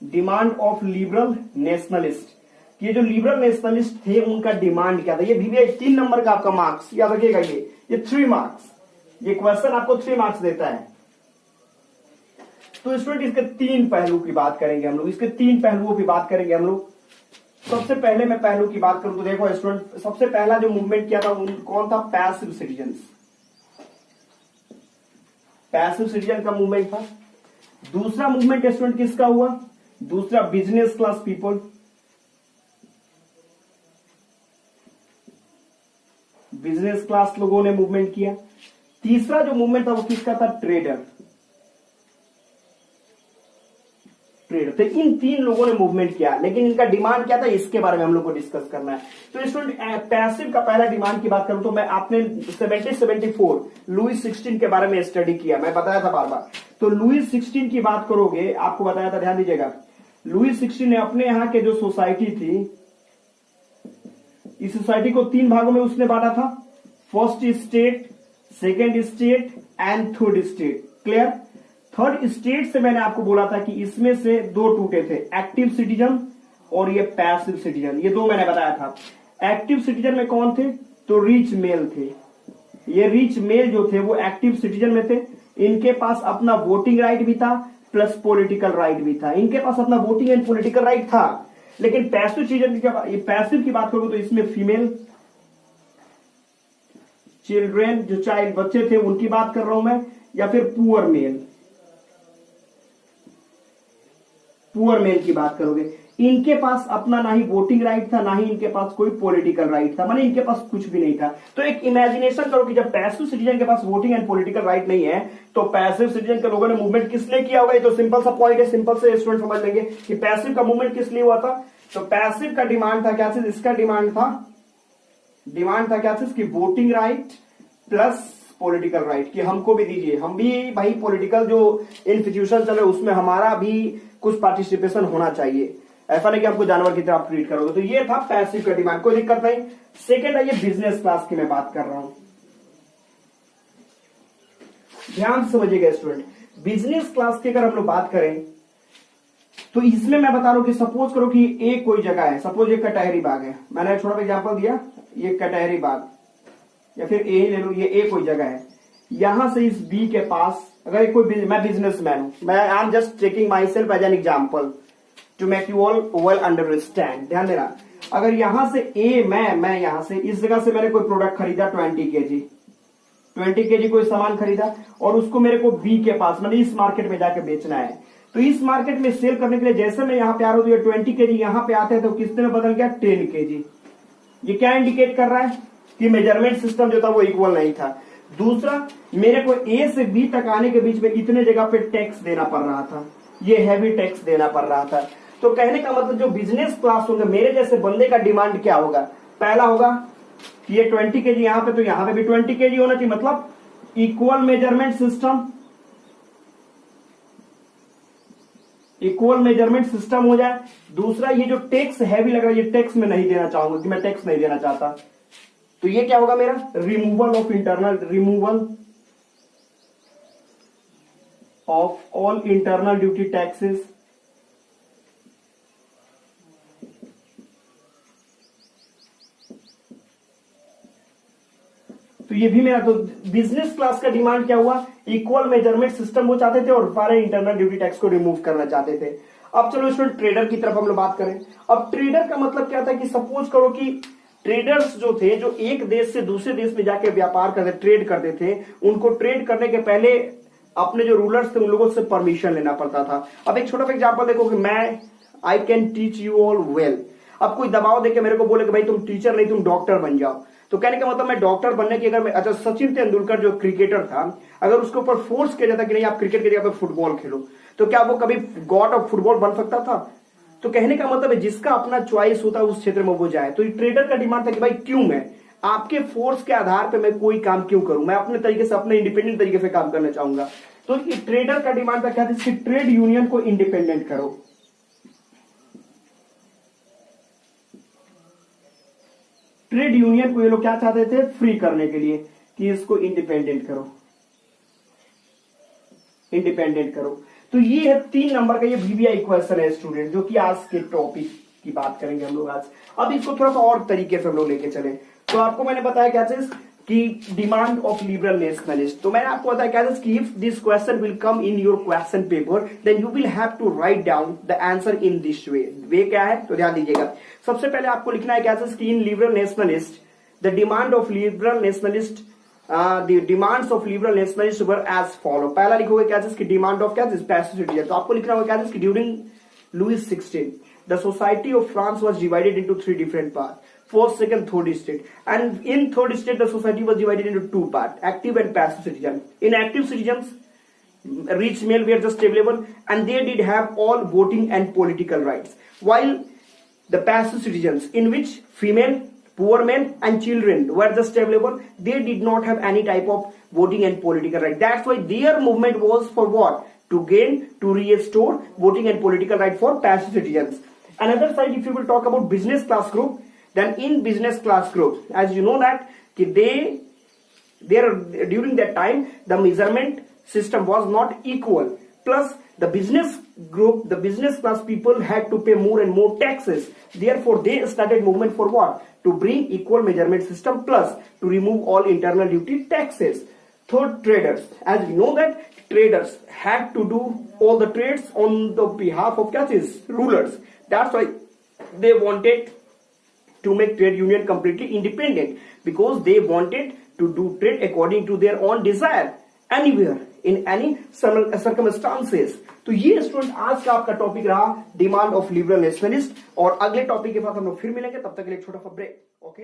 Demand of liberal nationalist. ये जो liberal nationalist थे उनका डिमांड क्या था? ये भी 3 नंबर का आपका मार्क्स याद रखिएगा। ये 3 मार्क्स, ये क्वेश्चन आपको 3 मार्क्स देता है। तो स्टूडेंट इसके 3 पहलू की बात करेंगे हम लोग, इसके 3 पहलुओं की बात करेंगे हम लोग। सबसे पहले मैं पहलू की बात करूं तो देखो स्टूडेंट, सबसे पहला जो मूवमेंट किया था कौन था? पैसिव सिटीजन्स, पैसिव सिटीजन का मूवमेंट था। दूसरा मूवमेंट स्टूडेंट किसका हुआ? दूसरा business class people, business class लोगों ने मूवमेंट किया। तीसरा जो मूवमेंट था वो किसका था? Trader, trader. तो इन 3 लोगों ने मूवमेंट किया, लेकिन इनका डिमांड क्या था इसके बारे में हम लोग को डिस्कस करना है। तो स्टूडेंट पैसिव का पहला डिमांड की बात करूं तो मैं आपने 1774 लुईस 16 के बारे में स्टडी किया, मैं बताया था बार बार। तो लुईस 16 की बात करोगे, आपको बताया था, ध्यान दीजिएगा। लुईस 16 ने अपने यहां के जो सोसाइटी थी, इस सोसाइटी को 3 भागों में उसने बांटा था। First state, second state and third state. Clear? Third state से मैंने आपको बोला था कि इसमें से 2 टूटे थे, एक्टिव सिटीजन और ये पैसिव सिटीजन, ये 2 मैंने बताया था। एक्टिव सिटीजन में कौन थे? तो रिच मेल थे। ये रिच मेल जो थे वो एक्टिव सिटीजन में थे। इनके पास अपना वोटिंग राइट भी था प्लस पॉलिटिकल राइट भी था। इनके पास अपना वोटिंग एंड पॉलिटिकल राइट था। लेकिन पैसिव सिटीजन की पैसिव की बात करूं तो इसमें फीमेल, चिल्ड्रेन, जो चाइल्ड बच्चे थे उनकी बात कर रहा हूं मैं, या फिर पुअर मेल, पुअर मेल की बात करोगे, इनके पास अपना ना ही वोटिंग राइट था, ना ही इनके पास कोई पॉलिटिकल राइट था, माने इनके पास कुछ भी नहीं था। तो एक इमेजिनेशन करो कि जब पैसिव सिटीजन के पास वोटिंग एंड पॉलिटिकल राइट नहीं है, तो पैसिव सिटीजन के लोगों ने मूवमेंट किस लिए किया होगा? ये तो सिंपल सा पॉइंट है, सिंपल से स्टूडेंट समझ लेंगे कि पैसिव का मूवमेंट किस लिए हुआ था। तो पैसिव का डिमांड था क्या चीज? इसका डिमांड था क्या चीज? कि voting right plus political right, कि हमको भी दीजिए, हम भी भाई पॉलिटिकल जो इंस्टीट्यूशन चले उसमें हमारा भी कुछ पार्टिसिपेशन होना चाहिए, ऐसा नहीं कि हमको जानवर की तरह ट्रीट करोगे। तो ये था पैसिव का डिमांड, कोई दिक्कत नहीं। सेकेंड है ये बिजनेस क्लास की मैं बात कर रहा हूं, ध्यान से समझिएगा स्टूडेंट। बिजनेस क्लास की अगर हम लोग बात करें तो इसमें मैं बता रहा हूं कि सपोज करो कि एक कोई जगह है, सपोज एक कटहरी बाग है, मैंने एक छोटा एग्जांपल दिया, ये कटहरी बाग या फिर ए ले लो, ये ए कोई जगह है। यहां से इस बी के पास अगर कोई, मैं बिजनेसमैन हूं, मैं I am just taking myself as an example to make you all well understand, ध्यान देना। अगर यहां से ए, मैं यहां से इस जगह से मैंने कोई प्रोडक्ट खरीदा 20 केजी कोई सामान खरीदा और उसको मेरे को बी के पास मतलब इस मार्केट में जाके बेचना है। तो इस मार्केट में सेल करने के लिए जैसे मैं यहां पे आ रहा हूं तो ये 20 केजी यहां पे आते हैं तो कितने में बदल गया? 10 केजी। ये क्या इंडिकेट कर रहा है? कि मेजरमेंट सिस्टम जो था वो इक्वल नहीं था। दूसरा, मेरे को ए से बी तक आने के बीच में इतने जगह पे टैक्स देना पड़ रहा था, ये हैवी टैक्स देना पड़ रहा था। तो कहने का मतलब जो बिजनेस क्लास होंगे, मेरे जैसे बंदे का डिमांड क्या होगा? पहला होगा कि ये 20 केजी यहां पे, तो यहां पे भी 20 केजी होना चाहिए, मतलब equal measurement system, equal measurement system हो जाए। दूसरा, ये जो टैक्स हैवी लग रहा है, ये टैक्स में नहीं देना चाहूंगा कि मैं टैक्स नहीं देना चाहता, तो ये क्या होगा मेरा? Removal of all internal duty taxes. तो ये भी मेरा, तो बिजनेस क्लास का डिमांड क्या हुआ? इक्वल मेजरमेंट सिस्टम वो चाहते थे और सारे इंटरनल ड्यूटी टैक्स को रिमूव करना चाहते थे। अब चलो स्टूडेंट ट्रेडर की तरफ हम लोग बात करें। अब ट्रेडर का मतलब क्या था कि सपोज करो कि ट्रेडर्स जो थे, जो एक देश से दूसरे देश में जाके व्यापार करते, ट्रेड करते थे, उनको ट्रेड करने के पहले अपने जो रूलर्स थे उन लोगों से परमिशन लेना पड़ता था। अब एक छोटा सा एग्जांपल देखो कि मैं I can teach you all well. अब कोई दबाव देके मेरे को बोले कि भाई तुम टीचर नहीं तुम डॉक्टर बन जाओ, तो कहने का मतलब मैं डॉक्टर बनने की, अगर मैं, अच्छा सचिन तेंदुलकर जो क्रिकेटर था, अगर उसके ऊपर फोर्स किया जाता कि नहीं आप क्रिकेट की जगह पे फुटबॉल खेलो, तो क्या वो कभी गॉड ऑफ फुटबॉल बन सकता था? तो कहने का मतलब है जिसका अपना चॉइस होता है उस क्षेत्र में वो जाए। तो ट्रेडर का डिमांड था कि भाई क्यों मैं आपके फोर्स के आधार पर मैं कोई काम क्यों करूं, मैं अपने तरीके से, अपने इंडिपेंडेंट तरीके से काम करना चाहूंगा। तो ट्रेडर का डिमांड था क्या था? इसकी ट्रेड यूनियन को इंडिपेंडेंट करो। ट्रेड यूनियन को ये लोग क्या चाहते थे? फ्री करने के लिए, कि इसको इंडिपेंडेंट करो, इंडिपेंडेंट करो। तो ये है 3 नंबर का ये VBI क्वेश्चन है स्टूडेंट, जो कि आज के टॉपिक की बात करेंगे हम लोग आज। अब इसको थोड़ा सा और तरीके से हम लोग लेके चले। तो आपको मैंने बताया क्या चीज कि डिमांड ऑफ लिबरल नेशनलिस्ट। तो मैंने आपको बताया क्या चीज कि if this question will come in your question paper then you will have to write down the answer in this way क्या है, तो ध्यान दीजिएगा। सबसे पहले आपको लिखना है क्या चीज कि इन liberal nationalist the demand of liberal nationalist the demands of liberal nationalists were as follow। पहला लिखोगे क्या चीज की डिमांड ऑफ क्या चीज पैसिव सिटीजन। तो आपको लिखना होगा क्या चीज की during Louis XVI the society of France was divided into 3 different parts, first, second, third state, and in third state the society was divided into 2 parts, active and passive citizen। in active citizens rich male were just available and they did have all voting and political rights, while the passive citizens in which female, poor men and children were just available, they did not have any type of voting and political right। That's why their movement was for what, to gain, to restore voting and political right for passive citizens। Another side, if you will talk about business class group, then in business class group, as you know that during that time the measurement system was not equal, plus the business group, the business class people had to pay more and more taxes, therefore they started movement for what, to bring equal measurement system plus to remove all internal duty taxes। Third, traders, as we know that traders had to do all the trades on the behalf of rulers, that's why they wanted to make trade union completely independent, because they wanted to do trade according to their own desire anywhere in any circumstances। तो ये student आज का आपका topic रहा demand of liberal nationalist, और अगले topic के साथ हम लोग फिर मिलेंगे, तब तक के लिए छोटा सा ब्रेक। ओके।